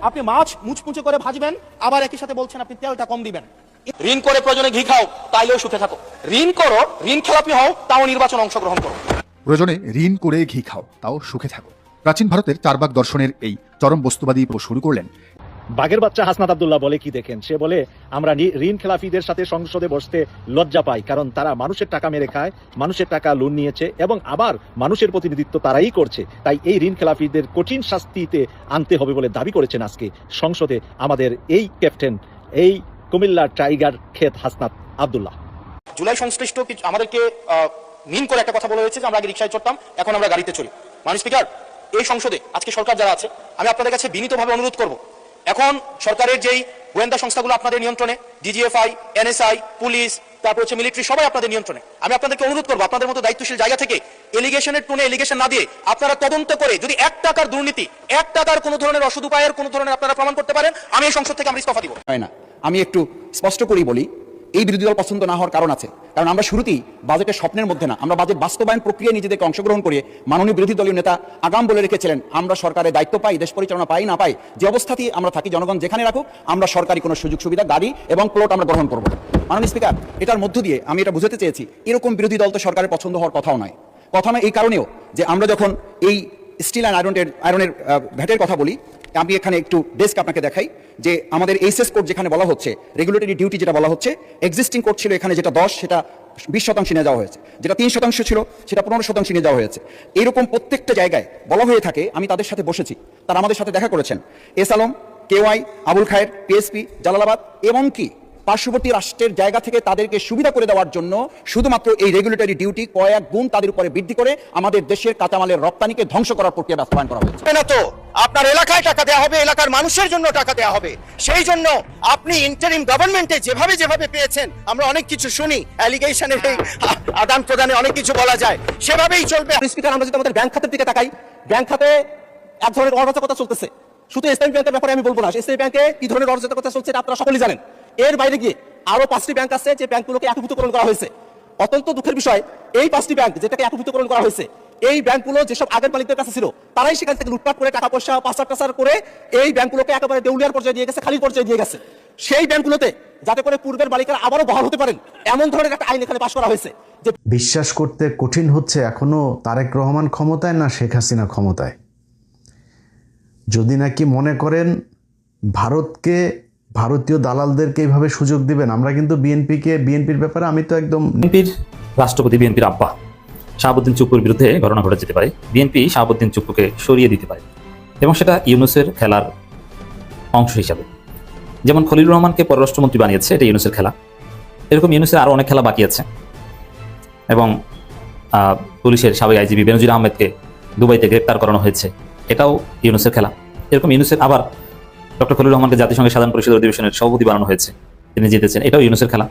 আপনি মাছ মুচমুচে করে ভাজবেন, আবার একই সাথে বলছেন আপনি তেলটা কম দিবেন। ঋণ করে প্রয়োজনে ঘি খাও, তাইলেও সুখে থাকো। ঋণ করো, ঋণ খেলাপি হও, তাও নির্বাচনে অংশগ্রহণ করো। প্রয়োজনে ঋণ করে ঘি খাও, তাও সুখে থাকো। প্রাচীন ভারতের চারবাক দর্শনের এই চরম বস্তুবাদী শুরু করলেন। বাঘের বাচ্চা হাসনাত আব্দুল্লাহ বলে কি দেখেন, সে বলে আমরা ঋণ খেলাফিদের সাথে সংসদে বসতে লজ্জা পাই, কারণ তারা মানুষের টাকা মেরে খায়, মানুষের টাকা লোন নিয়েছে এবং আবার মানুষের প্রতিনিধিত্ব তারাই করছে। তাই এই ঋণ খেলাফিদের কঠিন শাস্তিতে আনতে হবে বলে দাবি করেছেন আজকে সংসদে আমাদের এই ক্যাপ্টেন, এই কুমিল্লার টাইগার খেত হাসনাত আব্দুল্লাহ। জুলাই সংশ্লিষ্ট আমাদেরকে মিন করে একটা কথা বলা হয়েছে যে আমরা আগে রিকশায় চড়তাম, এখন আমরা গাড়িতে চড়ি। মাননীয় স্পিকার, এই সংসদে আজকে সরকার যারা আছে, আমি আপনাদের কাছে বিনীতভাবে অনুরোধ করব, এখন সরকারের যেই গোয়েন্দা সংস্থাগুলো আপনাদের নিয়ন্ত্রণে, ডিজিএফআই, এনএসআই, পুলিশ, তারপর হচ্ছে মিলিটারি, সবাই আপনাদের নিয়ন্ত্রণে। আমি আপনাদেরকে অনুরোধ করবো, আপনাদের মতো দায়িত্বশীল জায়গা থেকে এলিগেশনের টোনে এলিগেশন না দিয়ে আপনারা তদন্ত করে যদি 1 টাকার দুর্নীতি, 1 টাকার কোনো ধরনের অসৎ উপায়ের কোনো ধরনের আপনারা প্রমাণ করতে পারেন, আমি এই সংসদ থেকে আমরা ইস্তফা দিব। হয় না, আমি একটু স্পষ্ট করেই বলি, এই বিরোধী দল পছন্দ না হওয়ার কারণ আছে। কারণ আমরা শুরুতেই বাজেটের স্বপ্নের মধ্যে না, আমরা বাজেট বাস্তবায়ন প্রক্রিয়ায় নিজেদেরকে অংশগ্রহণ করে মাননীয় বিরোধী দলীয় নেতা আগাম বলে রেখেছিলেন, আমরা সরকারের দায়িত্ব পাই, দেশ পরিচালনা পাই না পাই, যে অবস্থাতেই আমরা থাকি, জনগণ যেখানে রাখুক, আমরা সরকারি কোনো সুযোগ সুবিধা, গাড়ি এবং প্লট আমরা গ্রহণ করব। মাননীয় স্পিকার, এটার মধ্য দিয়ে আমি এটা বুঝাতে চেয়েছি, এরকম বিরোধী দল তো সরকারের পছন্দ হওয়ার কথাও নয়। কথা নয় এই কারণেও যে আমরা যখন এই স্টিল অ্যান্ড আয়রনের ভ্যাটের কথা বলি, আমি এখানে একটু ডেস্ক আপনাকে দেখাই যে আমাদের এইচএস কোড যেখানে বলা হচ্ছে, রেগুলেটরি ডিউটি যেটা বলা হচ্ছে, এক্সিস্টিং কোড ছিল এখানে যেটা 10, সেটা 20% নিয়ে যাওয়া হয়েছে, যেটা 3% ছিল সেটা 15% নিয়ে যাওয়া হয়েছে। এরকম প্রত্যেকটা জায়গায় বলা হয়ে থাকে। আমি তাদের সাথে বসেছি, তারা আমাদের সাথে দেখা করেছেন, এস আলম, কেওয়াই, আবুল খায়ের, পিএসপি, জালালাবাদ, এমনকি পার্শ্ববর্তী রাষ্ট্রের জায়গা থেকে তাদেরকে সুবিধা করে দেওয়ার জন্য শুধুমাত্র এই রেগুলেটরি ডিউটি কয়েক গুণ তাদের উপরে বৃদ্ধি করে আমাদের দেশের কাঁচামালের রপ্তানিকে ধ্বংস করার প্রক্রিয়া বাস্তবায়ন করা হয়েছে। না তো আপনার এলাকায় টাকা দেওয়া হবে, এলাকার মানুষের জন্য টাকা দেওয়া হবে। সেই জন্য আপনি ইন্টারিম গভর্নমেন্টে যেভাবে পেয়েছেন, আমরা অনেক কিছু শুনি, অ্যালিগেশনের এই আদান প্রদানে অনেক কিছু বলা যায়, সেভাবেই চলবে। স্পিকার, আমরা যদি আমাদের ব্যাংক খাতের দিকে তাকাই, ব্যাংক খাতে এক ধরনের অরাজকতা চলতেছে। শুধু ইসলামী ব্যাংকের ব্যাপারে আমি বলবো না, ইসলামী ব্যাংকে কি ধরনের অরাজকতা চলছে এটা আপনারা সকলেই জানেন। এর বাইরে গিয়ে আরো 5টি ব্যাংক আছে যে ব্যাংকগুলোকে একীভূতকরণ করা হয়েছে। অত্যন্ত দুঃখের বিষয়, এই 5টি ব্যাংক যেটাকে একীভূতকরণ করা হয়েছে, এই ব্যাংকগুলো যেসব আগের মালিকদের কাছে ছিল, তারাই সেখান থেকে লুটপাট করে টাকা পয়সা পাচার করে এই ব্যাংকগুলোকে একেবারে দেউলিয়ার পর্যায়ে দিয়ে গেছে, খালির পর্যায়ে দিয়ে গেছে। সেই ব্যাংকগুলোতে যাতে করে পূর্বের মালিকরা আবারও বহাল হতে পারেন, এমন ধরনের একটা আইন এখানে পাশ করা হয়েছে। যে বিশ্বাস করতে কঠিন হচ্ছে, এখনো তারেক রহমান ক্ষমতায় না শেখ হাসিনা ক্ষমতায়। যদি নাকি মনে করেন ভারতকে, ভারতীয় দালালদেরকে এইভাবে সুযোগ দিবেন, আমরা কিন্তু বিএনপির ব্যাপারে আমি তো একদম বিএনপির রাষ্ট্রপতি, বিএনপির আব্বা শাহাবুদ্দিন চুপ্পুর বিরুদ্ধে ঘটনা ঘটে যেতে পারে। বিএনপি শাহাবুদ্দিন চুপ্পুকে সরিয়ে দিতে পারে, এবং সেটা ইউনূসের খেলার অংশ হিসাবে। যেমন খলিলুর রহমানকে পররাষ্ট্রমন্ত্রী বানিয়েছে, এটা ইউনূসের খেলা। এরকম ইউনূসের আরও অনেক খেলা বাকি আছে। এবং পুলিশের সাবেক আইজিপি বেনজির আহমেদকে দুবাইতে গ্রেপ্তার করানো হয়েছে, এটাও ইউনূসের খেলা। এরকম ইউনূসের আবার ডক্টর খলিলুর রহমানকে জাতিসংঘের সাধারণ পরিষদের অধিবেশনের সভাপতি বানানো হয়েছে, তিনি জিতেছেন, এটাও ইউনূসের খেলা।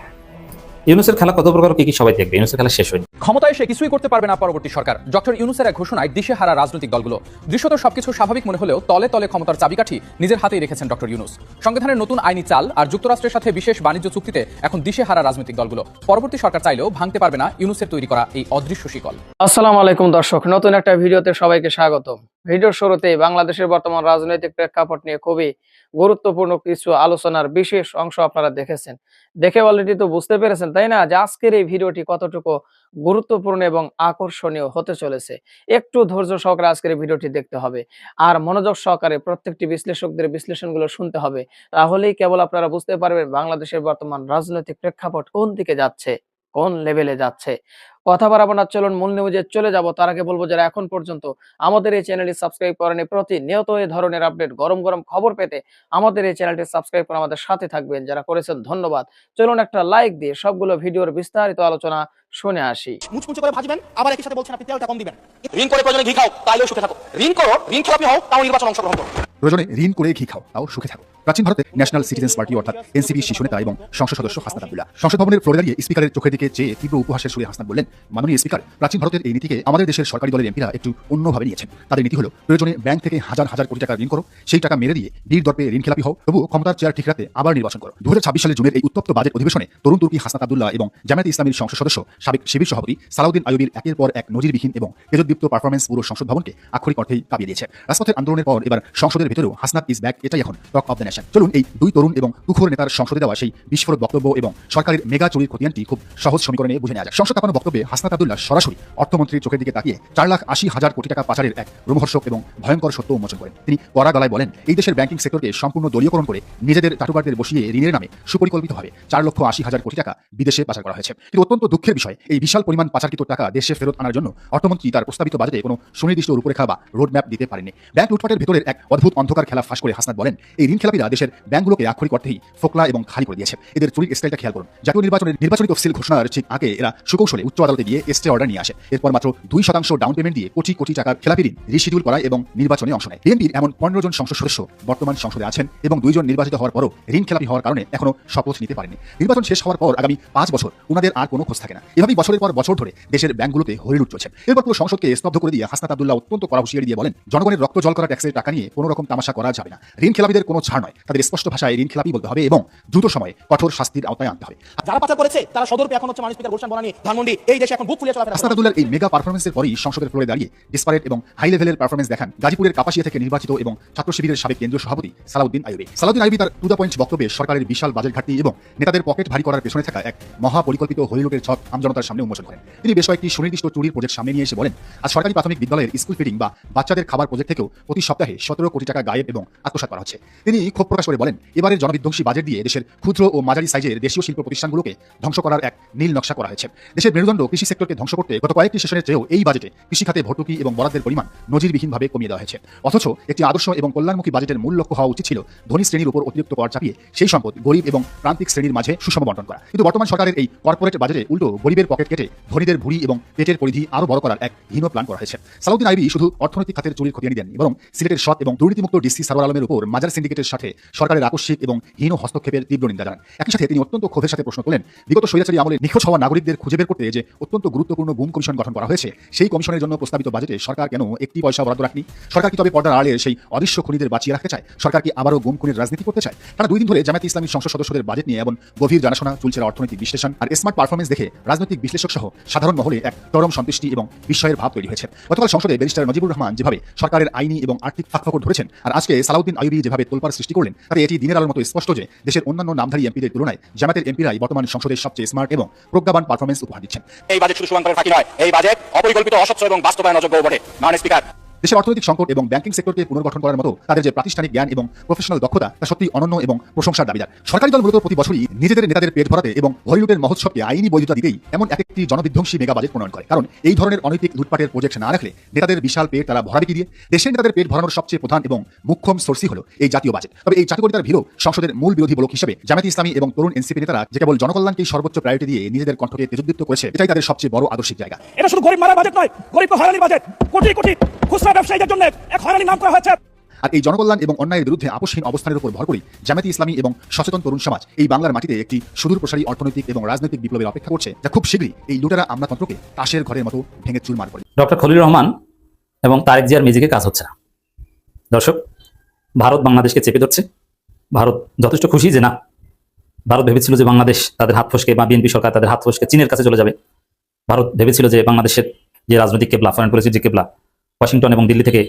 ইউনূসের খেলা কত প্রকার কি সবাই দেখবে, ইউনূসের খেলা শেষ হয়নি। ক্ষমতায় এসে কিছুই করতে পারবে না পরবর্তী সরকার। ডক্টর ইউনূসের এক ঘোষণায় দিশেহারা রাজনৈতিক দলগুলো। দৃশ্যত সবকিছু স্বাভাবিক মনে হলেও তলে তলে ক্ষমতার চাবিকাঠি নিজের হাতেই রেখেছেন ডক্টর ইউনূস। সংবিধানের নতুন আইনি চাল আর যুক্তরাষ্ট্রের সাথে বিশেষ বাণিজ্য চুক্তিতে এখন দিশেহারা রাজনৈতিক দলগুলো। পরবর্তী সরকার চাইলেও ভাঙতে পারবে না ইউনূসের তৈরি করা এই অদৃশ্য শিকল। আসসালামু আলাইকুম দর্শক, নতুন একটা ভিডিওতে সবাইকে স্বাগত। ভিডিওর শুরুতেই বাংলাদেশের বর্তমান রাজনৈতিক প্রেক্ষাপট নিয়ে খুবই গুরুত্বপূর্ণ কিছু আলোচনার বিশেষ অংশ আপনারা দেখেছেন, দেখে অলরেডি তো বুঝতে পেরেছেন তাই না, যে আজকের এই ভিডিওটি কতটুকু গুরুত্বপূর্ণ এবং আকর্ষণীয় হতে চলেছে। একটু ধৈর্য সহকারে আজকের এই ভিডিওটি দেখতে হবে আর মনোযোগ সহকারে প্রত্যেকটি বিশ্লেষকদের বিশ্লেষণগুলো শুনতে হবে, তাহলেই কেবল আপনারা বুঝতে পারবেন বাংলাদেশের বর্তমান রাজনৈতিক প্রেক্ষাপট কোন দিকে যাচ্ছে, কোন লেভেলে যাচ্ছে। কথা বাড়াবো না, চলুন মূল নিউজে চলে যাব। তার আগে বলবো, যারা এখন পর্যন্ত আমাদের এই চ্যানেলটি সাবস্ক্রাইব করেনি, প্রতিনিয়ত এই ধরনের আপডেট, গরম গরম খবর পেতে আমাদের এই চ্যানেলটি সাবস্ক্রাইব করে আমাদের সাথে থাকবেন। যারা করেছেন ধন্যবাদ। চলুন একটা লাইক দিয়ে সবগুলো ভিডিওর বিস্তারিত আলোচনা শুনে আসি। মুচমুচে করে ভাজবেন, আবার একই সাথে বলছেন আপনি তেলটা কম দিবেন। ঋণ করে প্রয়োজনে ঘি খাও, তাইলেও সুখে থাকো। ঋণ করো, ঋণ খেলাপি হও, তাও নির্বাচনে অংশগ্রহণ করো। প্রয়োজনে ঋণ করে ঘি খাও, তাও সুখে থাকো। প্রাচীন ভারতের ন্যাশনাল সিটিজেন্স পার্টি অর্থাৎ এনসিপি শীর্ষ নেতা এবং সংসদ সদস্য হাসনাত আব্দুল্লাহ সংসদ ভবনের ফ্লোরে দাঁড়িয়ে স্পিকারের চোখের দিকে চেয়ে তীব্র উপহাসের সুরে হাসনাত বললেন, মাননীয় স্পিকার, প্রাচীন ভারতের এই নীতিকে আমাদের দেশের সরকারি দলের এমপিরা একটু অন্যভাবে নিয়েছেন। তাদের নীতি হলো প্রয়োজনে ব্যাংক থেকে হাজার হাজার কোটি টাকা ঋণ করো, সেই টাকা মেরে দিয়ে বীর দর্পে ঋণ খেলাপি হও, তবু ক্ষমতার চেয়ার ঠিক রাখতে আবার নির্বাচন করো। 2026 সালের জুনের এই উত্তপ্ত বাজেট অধিবেশনে তরুণ তুর্কি হাসনাত আব্দুল্লাহ এবং জামায়াতে ইসলামীর সংসদ সদস্য সাবেক শিবির সভাপতি সালাউদ্দিন আইয়ুবীর একের পর এক নজিরবিহীন এবং তেজোদ্দীপ্ত পারফরমেন্স পুরো সংসদ ভবনকে আক্ষরিক অর্থেই কাঁপিয়ে দিয়েছে। রাজপথের আন্দোলনের পর এবার সংসদের ভিতরেও হাসনাত ইজ ব্যাক এটাই এখন টক অফ দ্য নেশন। চলুন এই দুই তরুণ এবং তুখোর নেতার সংসদে দেওয়া সেই বিস্ফোরক বক্তব্য এবং সরকারের মেগা চুরির খতিয়ানটি খুব সহজ সমীকরণে বুঝে নেওয়া যায়। সংসদ কাঁপানো বক্তব্যে হাসনাত আব্দুল্লাহ সরাসরি অর্থমন্ত্রীর চোখের দিকে তাকিয়ে 4,80,000 কোটি টাকা পাচারের এক রোমহর্ষক এবং ভয়ঙ্কর সত্য উন্মোচন করেন। তিনি কড়া গলায় বলেন, এই দেশের ব্যাংকিং সেক্টরকে সম্পূর্ণ দলীয়করণ করে নিজেদের টাটুকারদের বসিয়ে ঋণের নামে সুপরিকল্পিতভাবে 4,80,000 কোটি টাকা বিদেশে পাচার করা হয়েছে। কিন্তু অত্যন্ত দুঃখের বিষয়, এই বিশাল পরিমাণ পাচারকৃত টাকা দেশে ফেরত আনার জন্য অর্থমন্ত্রী তার প্রস্তাবিত বাজেটে কোনো সুনির্দিষ্ট রূপরেখা বা রোডম্যাপ দিতে পারেনি। ব্যাংক লুটপাটের ভেতরের এক অদ্ভুত অন্ধকার খেলা ফাঁস করে হাসনাত বলেন, এই ঋণ খেলাপিরা দেশের ব্যাংকগুলোকে আক্ষরিক অর্থেই ফোকলা এবং খালি করে দিয়েছে। এদের চুরির স্টাইলটা খেয়াল করুন। জাতীয় নির্বাচনী তফসিল ঘোষণার ঠিক আগে এরা সুকৌশলে উচ্চ আদালতে গিয়ে স্টে অর্ডার নিয়ে আসে। এরপর মাত্র 2% ডাউন পেমেন্ট দিয়ে কোটি কোটি টাকার খেলাপি ঋণ রিশিডিউল করা এবং নির্বাচনে অংশ নেয়। বিএনপির এমন 15 জন সংসদ সদস্য বর্তমান সংসদে আছেন এবং 2 জন নির্বাচিত হওয়ার পরও ঋণ খেলাপি হওয়ার কারণে এখনো শপথ নিতে পারেনি। নির্বাচন শেষ হওয়ার পর আগামী 5 বছর ওনাদের আর কোনো খোঁজ থাকে না। এভাবেই বছরের পর বছর ধরে দেশের ব্যাংকগুলোতে হরিলুট চলছে। এরপর পুরো সংসদকে স্তব্ধ করে দিয়ে হাসনাত আব্দুল্লাহ অত্যন্ত কড়া হুঁশিয়ারি দিয়ে বলেন, জনগণের রক্ত জল করা ট্যাক্সের টাকা নিয়ে কোনো রকম তামাশা করা যাবে না। ঋণ খেলাপিদের কোনো ছাড় নয়, তাদের স্পষ্ট ভাষায় ঋণ খেলাপি বলতে হবে এবং দ্রুত সময়ে কঠোর শাস্তির আওতায় আনতে হবে। যারা পাচার করেছে তারা সদরপে এখন হচ্ছে মাননীয় স্পিকার গুলশান বনানী ধানমন্ডি এই দেশে এখন বুক ফুলিয়ে চলাফেরা। হাসনাত আব্দুল্লাহর এই মেগা পারফরমেন্সের পরই সংসদের ফ্লোরে দাঁড়িয়ে ডিসপারেট এবং হাই লেভেলের পারফরমেন্স দেখান গাজীপুরের কাপাসিয়া থেকে নির্বাচিত এবং ছাত্র শিবিরের সাবেক কেন্দ্রীয় সভাপতি সালাউদ্দিন আইয়ুবী তার টু দ্য পয়েন্ট বক্তব্যে সরকারের বিশাল বাজেট ঘাটতি এবং নেতাদের পকেট ভারী করার পেছনে থাকা এক মহাপরিকল্পিত হরিলুটের ছক আমজনতার সামনে উন্মোচন করেন। তিনি বেশ কয়েকটি সুনির্দিষ্ট চুরির প্রজেক্ট সামনে নিয়ে এসে বলেন, আজ সরকারি প্রাথমিক বিদ্যালয়ের স্কুল ফিডিং বা বাচ্চাদের খাবার প্রজেক্ট থেকেও প্রতি সপ্তাহে 17 কোটি টাকা গায়েব এবং আত্মসাৎ করা হচ্ছে। তিনি ক্ষোভ প্রকাশ করে বলেন, এবারের জনবিধ্বংসী বাজেট দিয়ে দেশের ক্ষুদ্র ও মাঝারি সাইজের দেশীয় শিল্প প্রতিষ্ঠানগুলোকে ধ্বংস করার এক নীল নকশা করা হয়েছে। দেশের মেরুদণ্ড কৃষি সেক্টরকে ধ্বংস করতে গত কয়েকটি সেশনের চেয়েও এই বাজেটে কৃষি খাতে ভর্তুকি এবং বরাদ্দের পরিমাণ নজিরবিহীনভাবে কমিয়ে দেওয়া হয়েছে। অথচ একটি আদর্শ এবং কল্যাণমুখী বাজেটের মূল লক্ষ্য হওয়া উচিত ছিল ধনী শ্রেণীর উপর অতিরিক্ত কর চাপিয়ে সেই সম্পদ গরিব এবং প্রান্তিক শ্রেণীর মাঝে সুষম বণ্টন করা। কিন্তু বর্তমান সরকারের এই কর্পোরেট বাজেটে উল্টো গরিবের পকেট কেটে ধনীদের ভুঁড়ি এবং পেটের পরিধি আরও বড় করার এক হীন প্ল্যান করা হয়েছে। সালাউদ্দিন আইয়ুবী শুধু অর্থনৈতিক খাতের চুরির খতিয়ানি দেননি, বরং সিলেটের সৎ এবং দুর্নীতিমুক্ত ডিসি সারোয়ার আলমের উপর মাজার সিন্ডিকেটের সাথে সরকারের আকস্মিক এবং হীন হস্তক্ষেপের তীব্র নিন্দা জানান। একই সাথে তিনি অত্যন্ত ক্ষোভের সাথে প্রশ্ন তোলেন, বিগত স্বৈরাচারী আমলে নিখোঁজ হওয়া নাগরিকদের খুঁজে বের করতে যে অত্যন্ত গুরুত্বপূর্ণ গুম কমিশন গঠন করা হয়েছে, সেই কমিশনের জন্য প্রস্তাবিত বাজেটে সরকার কেন একটি পয়সা বরাদ্দ রাখেনি? সরকার কি তবে পর্দার আড়ালে সেই অদৃশ্য খুনিদের বাঁচিয়ে রাখতে চায়? সরকার কি আবারও গুম খুনির রাজনীতি করতে চায়? তারা 2 দিন ধরে জামায়াতে ইসলামী সংসদ সদস্যদের বাজেট নিয়ে এমন গভীর জানাশোনা, চুলচেরা অর্থনৈতিক বিশ্লেষণ আর স্মার্ট পারফরমেন্স দেখে রাজনৈতিক বিশ্লেষক সহ সাধারণ মহলে এক চরম সন্তুষ্টি এবং বিস্ময়ের ভাব তৈরি হয়েছে। গতকাল সংসদে ব্যারিস্টার নজিবুর রহমান যেভাবে সরকারের আইনি এবং আর্থিক ফাঁকফোকর ধরেছেন, আর আজকে সালাউদ্দিন আইয়ুবী যেভাবে তোলপাড় সৃষ্টি করলেন, তাতে এটি দিনের আলোর মতো স্পষ্ট যে দেশের অন্যান্য নামধারী এমপিদের তুলনায় জামায়াতের এমপিরাই বর্তমান সংসদের সবচেয়ে স্মার্ট এবং প্রজ্ঞাবান পারফরমেন্স উপহার দিচ্ছেন। এই বাজেট শুধু শুভাঙ্করের ফাঁকি নয়, এই বাজেট অপরিকল্পিত, অস্বচ্ছ এবং বাস্তবায়ন অযোগ্য বটে। মাননীয় স্পিকার, দেশের অর্থনৈতিক সংকট এবং ব্যাংকিং সেক্টরকে পুনর্গঠন করার মতো তাদের যে প্রাতিষ্ঠানিক জ্ঞান এবং প্রফেশনাল দক্ষতা তা সত্যি অনন্য এবং প্রশংসার দাবিদার। সরকারি দল মূলত প্রতি বছরই নিজেদের নেতাদের পেট ভরাতে এবং হরিলুটের মহোৎসবকে আইনি বৈধতা দিতেই এমন একটি জনবিধ্বংসী মেগা বাজেট প্রণয়ন করে। কারণ এই ধরনের অনৈতিক লুটপাটের প্রজেক্ট না রাখলে নেতাদের বিশাল পেট তারা ভরাবে কি দিয়ে? দেশের নেতাদের পেট ভরানোর সবচেয়ে প্রধান এবং মুখ্যম সোর্সই হলো এই জাতীয় বাজেট। তবে এই চাটুকারিতার ভিড়ও সংসদের মূল বিরোধী ব্লক হিসেবে জামায়াতে ইসলামী এবং তরুণ এনসিপি নেতারা যে কেবল জনকল্যাণকেই সর্বোচ্চ প্রায়োরিটি দিয়ে নিজেদের কণ্ঠকে তেজোদ্দীপ্ত করেছে, এটাই তাদের সবচেয়ে বড় আদর্শিক জায়গা। এটা শুধু গরিব মারা বাজেট নয়, গরিব হয়রানির বাজেট। কোটি কোটি খুচরা ব্যবসায়ীদের জন্য এক হয়রানির নাম করা হয়েছে। আর এই জনকল্যাণ এবং অন্যায়ের বিরুদ্ধে আপোষহীন অবস্থানের উপর ভর করে জামায়াতে ইসলামী এবং সচেতন তরুণ সমাজ এই বাংলার মাটিতে একটি সুদূর প্রসারী অর্থনৈতিক এবং রাজনৈতিক বিপ্লবের অপেক্ষা করছে, যা খুব শীঘ্রই এই লুটেরা আমলাতন্ত্রকে তাসের ঘরের মতো ভেঙে চুরমার করে। ডক্টর খলিল রহমান এবং তারেক জিয়ার মেজিকে কাজ হচ্ছে না। দর্শক, ভারত বাংলাদেশকে চেপে ধরছে। ভারত যথেষ্ট খুশি যে না, ভারত ভেবেছিল যে বাংলাদেশ তাদের হাত ফসকে বা বিএনপি সরকার তাদের হাত ফসকে চীনের কাছে চলে যাবে। ভারত ভেবেছিল যে বাংলাদেশের যে রাজনৈতিক কেবলা, ফরেন পলিসির যে কেবলা, ওয়াশিংটন এবং দিল্লি থেকে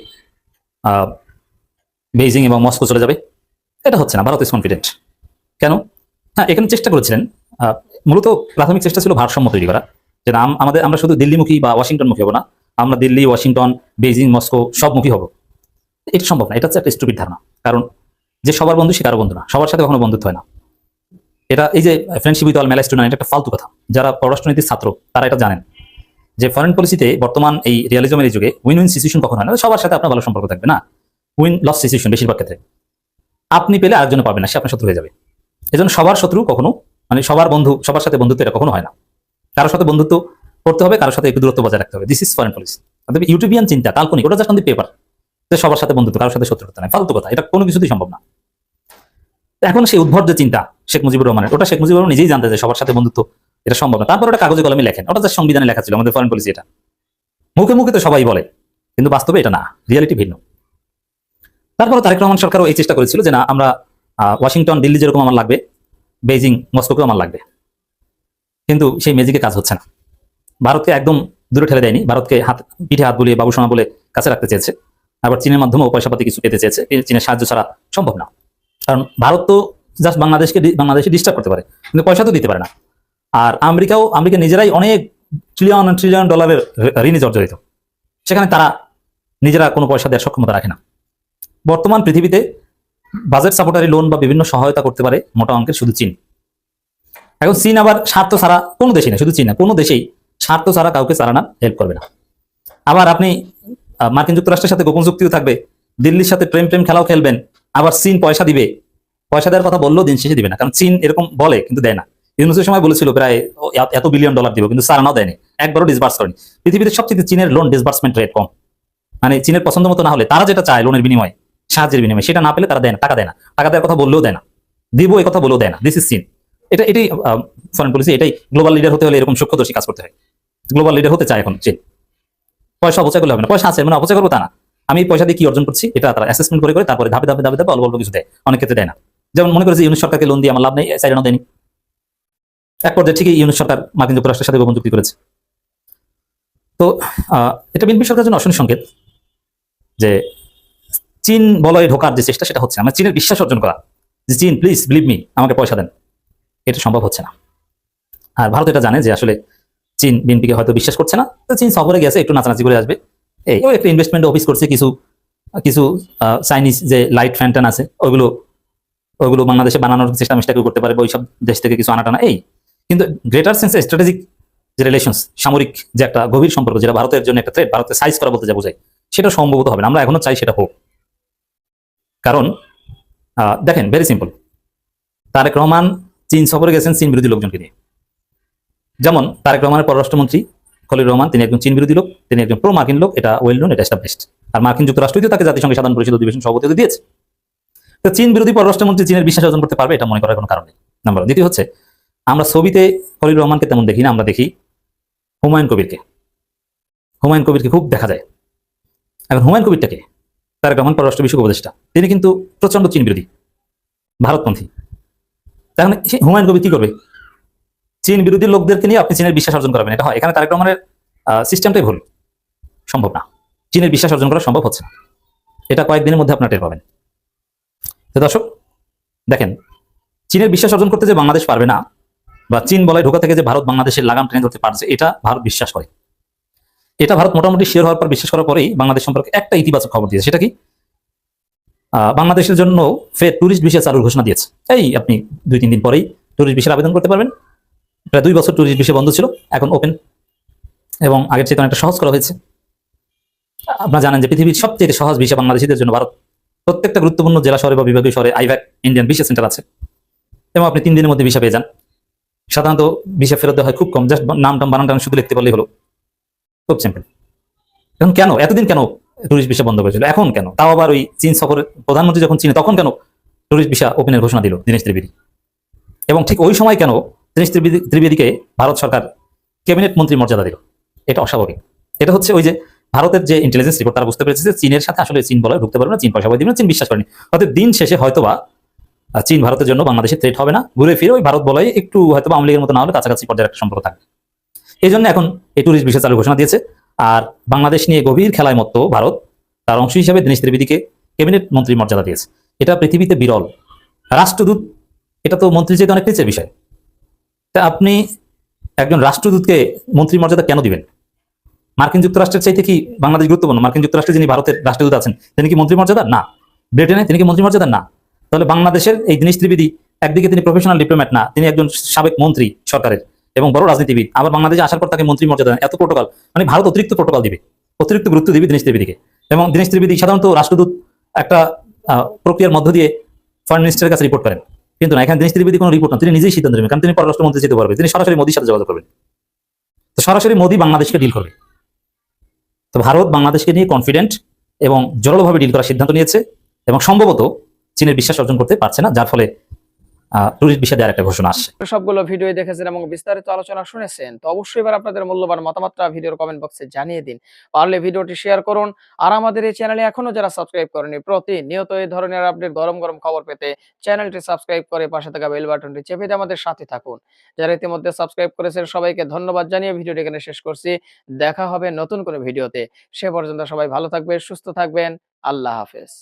বেইজিং এবং মস্কো চলে যাবে। এটা হচ্ছে না, ভারত ইজ কনফিডেন্ট। কেন? হ্যাঁ, এখানে চেষ্টা করেছিলেন, মূলত প্রাথমিক চেষ্টা ছিল ভারসাম্য তৈরি করা, যে না আমরা শুধু দিল্লিমুখী বা ওয়াশিংটনমুখী হবো না, আমরা দিল্লি, ওয়াশিংটন, বেইজিং, মস্কো সবমুখী হবো। এটা সম্ভব না, এটা হচ্ছে একটা স্টুপিড ধারণা। কারণ যে সবার বন্ধু সে কারো বন্ধু না, সবার সাথে কখনো বন্ধুত্ব হয় না। এটা এই যে friendship with all malice to none, এটা একটা ফালতু কথা। যারা পররাষ্ট্রনীতির ছাত্র তারা এটা জানেন যে ফরেন পলিসিতে বর্তমান এই রিয়ালিজমের এই যুগে উইন উইন সিচুয়েশন কখনো হয় না। সবার সাথে আপনার ভালো সম্পর্ক থাকবে না, উইন লস সিচুয়েশন বেশিরভাগ ক্ষেত্রে। আপনি পেলে আরেকজন পাবেন না, সে আপনার শত্রু হয়ে যাবে। এজন্য সবার শত্রু কখনো, মানে সবার বন্ধু, সবার সাথে বন্ধুত্ব এটা কখনো হয় না। কারোর সাথে বন্ধুত্ব করতে হবে, কারোর সাথে একটু দূরত্ব বজায় রাখতে হবে। This is foreign policy. তবে ইউটিউবিয়ান চিন্তা কাল্পনিক, ওটা জাস্ট অন দি পেপার, যে সবার সাথে বন্ধুত্ব, কারোর সাথে শত্রুতা নাই, ফালতু কথা। এটা কোনো কিছুতেই সম্ভব না। এখন সেই উদ্ভট যে চিন্তা শেখ মুজিবুর রহমানের, ওটা শেখ মুজিবুর রহমান নিজেই জানতে যে সবার সাথে বন্ধুত্ব এটা সম্ভব না। তারপর ওটা কাগজে কলমে লেখেন, ওটা জাস্ট সংবিধানে লেখা ছিল আমাদের ফরেন পলিসি। এটা মুখে মুখে তো সবাই বলে, কিন্তু বাস্তবে এটা না, রিয়ালিটি ভিন্ন। তারপর তারেক রহমান সরকারও এই চেষ্টা করেছিল যে না, আমরা ওয়াশিংটন, দিল্লি যেরকম আমার লাগবে, বেইজিং, মস্কোকেও আমার লাগবে। কিন্তু সেই ম্যাজিকে কাজ হচ্ছে না। ভারতকে একদম দূরে ঠেলে দেয়নি, ভারতকে পিঠে হাত বুলিয়ে বাবুসোনা বলে কাছে রাখতে চেয়েছে। আবার চীনের মাধ্যমেও পয়সাপাতি কিছু পেতে চেয়েছে, চীনের সাহায্য ছাড়া সম্ভব না। কারণ ভারত তো জাস্ট বাংলাদেশে ডিস্টার্ব করতে পারে, কিন্তু পয়সা তো দিতে পারে না। আর আমেরিকা নিজেরাই অনেক ট্রিলিয়ন ডলারের ঋণে জর্জরিত, সেখানে তারা নিজেরা কোনো পয়সা দেওয়ার সক্ষমতা রাখে না। বর্তমান পৃথিবীতে বাজেট সাপোর্টারি লোন বা বিভিন্ন সহায়তা করতে পারে মোটা অঙ্কের শুধু চীন। এখন চীন আবার স্বার্থ ছাড়া কোনো দেশই না, শুধু চীন না, কোনো দেশেই স্বার্থ ছাড়া কাউকে চালানোর হেল্প করবে না। আবার আপনি মার্কিন যুক্তরাষ্ট্রের সাথে গোপন চুক্তিও থাকবে, দিল্লির সাথে প্রেম খেলাও খেলবেন, আবার চীন পয়সা দিবে, পয়সা দেওয়ার কথা বললেও দিন শেষে দিবে না। কারণ চীন এরকম বলে কিন্তু দেয় না। ইউনুসের সময় বলেছিল প্রায় এত বিলিয়ন ডলার দিব, কিন্তু চালানাও দেয়নি, একবারও ডিসবার্স করেনি। পৃথিবীতে সবচেয়ে চীনের লোন ডিসবার্সমেন্ট রেট কম, মানে চীনের পছন্দ মতো না হলে তারা যেটা চায় লোনের বিনিময়ে, সাহায্যের বিনিময়ে, সেটা না পেলে তারা দেয় না, টাকা দেয় না, টাকা দেওয়ার কথা বললেও দেয় না, দিব এই কথা বলেও দেয় না। দিস ইজ চীন। এটাই ফরেন পলিসি, এটাই গ্লোবাল লিডার হতে হলে এরকম সূক্ষ্মদর্শী কাজ করতে হয়। গ্লোবাল লিডার হতে চায় এখন চীন। পয়সা অপচয় করলে হবে না, পয়সা আছে মানে অপচয় করবো তা না, আমি পয়সা দিয়ে কি অর্জন করছি এটা তারা অ্যাসেসমেন্ট করে তারপরে ধাপে অল্প অল্প কিছু দেয়, অনেক ক্ষেত্রে দেয় না। যেমন মনে করেছে ইউনুস সরকারকে লোন দিয়ে আমার লাভ নেই, সাইডানো দেয়নি। এক পর্যায়ে ঠিকই ইউনুস সরকার মার্কিন যুক্তরাষ্ট্রের সাথে গোপন চুক্তি করেছে। তো এটা বিএনপি সরকারের জন্য অশনি সংকেত যে চীন বলয়ে ঢোকার যে চেষ্টা সেটা হচ্ছে না। মানে চীনের বিশ্বাস অর্জন করা যে চীন প্লিজ বিলিভ মি, আমাকে পয়সা দেন, এটা সম্ভব হচ্ছে না। আর ভারত এটা জানে যে আসলে চীন বিএনপিকে হয়তো বিশ্বাস করছে না, তো চীন সফরে গেছে, একটু নাচানাচি করে আসবে, এই একটা ইনভেস্টমেন্ট অফিস করছে, কিছু চাইনিজ যে লাইট ফ্যান্টান আছে ওইগুলো বাংলাদেশে বানানোর চেষ্টা কেউ করতে পারে, ওই সব দেশ থেকে কিছু আনাটানা এই। কিন্তু গ্রেটার সেন্সে স্ট্র্যাটেজিক যে রিলেশনস, সামরিক যে একটা গভীর সম্পর্ক, যেটা ভারতের জন্য একটা থ্রেট, ভারতের সাইজ করা বলতে যা বোঝায়, সেটা সম্ভবত হবে না। আমরা এখনো চাই সেটা হোক। কারণ দেখেন, ভেরি সিম্পল, তারেক রহমান চীন সফরে গেছেন চীন বিরোধী লোকজনকে নিয়ে। যেমন তারেক রহমানের পররাষ্ট্রমন্ত্রী খলিল রহমান, তিনি একজন চীন বিরোধী লোক, তিনি একজন প্রো মার্কিন লোক, এটা ওয়েল নোন, এটা এস্টাবলিশড। আর মার্কিন যুক্তরাষ্ট্রই তাকে জাতিসংঘের সাধারণ পরিষদ অধিবেশন সভাপতি দিয়েছে। তো চীন বিরোধী পররাষ্ট্রমন্ত্রী চীনের বিশ্বাস অর্জন করতে পারবে, এটা মনে করার কোনো কারণ নেই। Number one. দ্বিতীয় হচ্ছে, আমরা ছবিতে খলিল রহমানকে তেমন দেখি না, আমরা দেখি হুমায়ুন কবিরকে খুব দেখা যায়। এখন হুমায়ুন কবিরটাকে তারেক রহমান পররাষ্ট্র বিষয়ক উপদেষ্টা, তিনি কিন্তু প্রচন্ড চীন বিরোধী, ভারতপন্থী। তাহলে হুমায়ুন কবির কি করবে? চীন বিরোধী লোকদেরকে নিয়ে আপনি চীনের বিশ্বাস অর্জন করবেন, এটা হয়? এখানে তারেক রহমানের সিস্টেমটাই ভুল, সম্ভব না। চীনের বিশ্বাস অর্জন করা সম্ভব হচ্ছে না, এটা কয়েকদিনের মধ্যে আপনার টের পাবেন। তো দর্শক দেখেন, চীনের বিশ্বাস অর্জন করতে যে বাংলাদেশ পারবে না, বা চীন বলয় ঢোকা থেকে যে ভারত বাংলাদেশের লাগাম টেনে ধরতে পারছে, এটা ভারত বিশ্বাস করে। এটা ভারত মোটামুটি শেয়ার হওয়ার পর, বিশ্বাস করার পরেই বাংলাদেশ সম্পর্কে একটা ইতিবাচক খবর দিয়েছে। সেটা কি? বাংলাদেশের জন্য ফের ট্যুরিস্ট ভিসা চালুর ঘোষণা দিয়েছে। এই আপনি 2-3 দিন পরেই ট্যুরিস্ট ভিসার আবেদন করতে পারবেন। প্রায় 2 বছর ট্যুরিস্ট ভিসা বন্ধ ছিল, এখন ওপেন, এবং আগের চেয়ে অনেকটা সহজ করা হয়েছে। আপনারা জানেন যে পৃথিবীর সবচেয়ে সহজ ভিসা বাংলাদেশিদের জন্য ভারত। প্রত্যেকটা গুরুত্বপূর্ণ জেলা শহরে বা বিভাগীয় শহরে আইভ্যাক ইন্ডিয়ান ভিসা সেন্টার আছে, এবং আপনি 3 দিনের মধ্যে ভিসা পেয়ে যান। সাধারণত ভিসা ফেরত দেওয়া হয় খুব কম, জাস্ট নাম বানান শুধু লিখতে পারলেই হলো, খুব সিম্পল। এখন কেন এতদিন কেন ট্যুরিস্ট ভিসা বন্ধ করেছিল, এখন কেন? তাও আবার ওই চীন সফরের প্রধানমন্ত্রী যখন চীনে, তখন কেন ট্যুরিস্ট ভিসা ওপেনের ঘোষণা দিল দীনেশ ত্রিবেদী? এবং ঠিক ওই সময় কেন দীনেশ ত্রিবেদীকে ভারত সরকার ক্যাবিনেট মন্ত্রী মর্যাদা দিল? এটা অস্বাভাবিক। এটা হচ্ছে ওই যে ভারতের যে ইন্টেলিজেন্স রিপোর্ট, তারা বুঝতে পেরেছে যে চীনের সাথে আসলে চীন বলে ঢুকতে পারবে না, চীন পয়সা দিবে না, চীন বিশ্বাস করেনি। অর্থাৎ দিন শেষে হয়তোবা চীন ভারতের জন্য বাংলাদেশের থ্রেট হবে না, ঘুরে ফিরে ওই ভারত বলয় একটু হয়তো আওয়ামী লীগের মতো না হলে কাছাকাছি পর্যায়ের একটা সম্পর্ক থাকবে। এই জন্য এখন এই ট্যুরিস্ট ভিসা চালু ঘোষণা দিয়েছে। আর বাংলাদেশ নিয়ে গভীর খেলায় মতো ভারত তার অংশ হিসেবে দীনেশ ত্রিবেদীকে ক্যাবিনেট মন্ত্রী মর্যাদা দিয়েছে। এটা পৃথিবীতে বিরল। রাষ্ট্রদূত, এটা তো মন্ত্রীর চেয়ে অনেক নিচের বিষয়। তা আপনি একজন রাষ্ট্রদূতকে মন্ত্রী মর্যাদা কেন দিবেন? মার্কিন যুক্তরাষ্ট্রের চাইতে কি বাংলাদেশ গুরুত্বপূর্ণ? মার্কিন যুক্তরাষ্ট্রে যিনি ভারতের রাষ্ট্রদূত আছেন, তিনি কি মন্ত্রী মর্যাদা? না। ব্রিটেনে তিনি কি মন্ত্রী মর্যাদা? না। তাহলে বাংলাদেশের এই দীনেশ ত্রিবেদী একদিকে তিনি প্রফেশনাল ডিপ্লোম্যাট না, তিনি একজন সাবেক মন্ত্রী সরকারের এবং বড় রাজনীতিবিদ, আবার বাংলাদেশে আসার পর তাকে মন্ত্রী মর্যাদা, এত প্রোটোকল, মানে ভারত অতিরিক্ত প্রোটোকল দিবে, অতিরিক্ত গুরুত্ব দিবে দীনেশ ত্রিবেদীকে। এবং দীনেশ ত্রিবেদী সাধারণত রাষ্ট্রদূত একটা প্রক্রিয়ার মধ্য দিয়ে ফরেন মিনিস্টারের কাছে রিপোর্ট করেন, কিন্তু না, এখানে দীনেশ ত্রিবেদী কোনো রিপোর্ট না, তিনি নিজেই সিদ্ধান্ত নেবেন, কারণ তিনি পররাষ্ট্রমন্ত্রী যেতে পারবে, তিনি সরাসরি মোদির সাথে যোগাযোগ করবেন। তো সরাসরি মোদি বাংলাদেশকে ডিল করবে। তো ভারত বাংলাদেশকে নিয়ে কনফিডেন্ট এবং জোরালোভাবে ডিল করার সিদ্ধান্ত নিয়েছে, এবং সম্ভবত চীনের বিশ্বাস অর্জন করতে পারছে না, যার ফলে ট্যুরিস্ট ভিসা দেওয়ার একটা ঘোষণা আসছে। সবগুলো ভিডিও দেখেছেন এবং বিস্তারিত আলোচনা শুনেছেন, তো অবশ্যই এবার আপনাদের মূল্যবান মতামতটা ভিডিওর কমেন্ট বক্সে জানিয়ে দিন। পারলে ভিডিওটি শেয়ার করুন। আর আমাদের এই চ্যানেলে এখনো যারা সাবস্ক্রাইব করেনি, প্রতিনিয়ত এই ধরনের আপডেট গরম গরম খবর পেতে চ্যানেলটি সাবস্ক্রাইব করে পাশে থাকা বেল বাটনটি চেপে দিয়ে আমাদের সাথে থাকুন। যারা ইতিমধ্যে সাবস্ক্রাইব করেছেন সবাইকে ধন্যবাদ জানিয়ে ভিডিওটি এখানে শেষ করছি। দেখা হবে নতুন কোনো ভিডিওতে। সে পর্যন্ত সবাই ভালো থাকবেন, সুস্থ থাকবেন। আল্লাহ হাফেজ।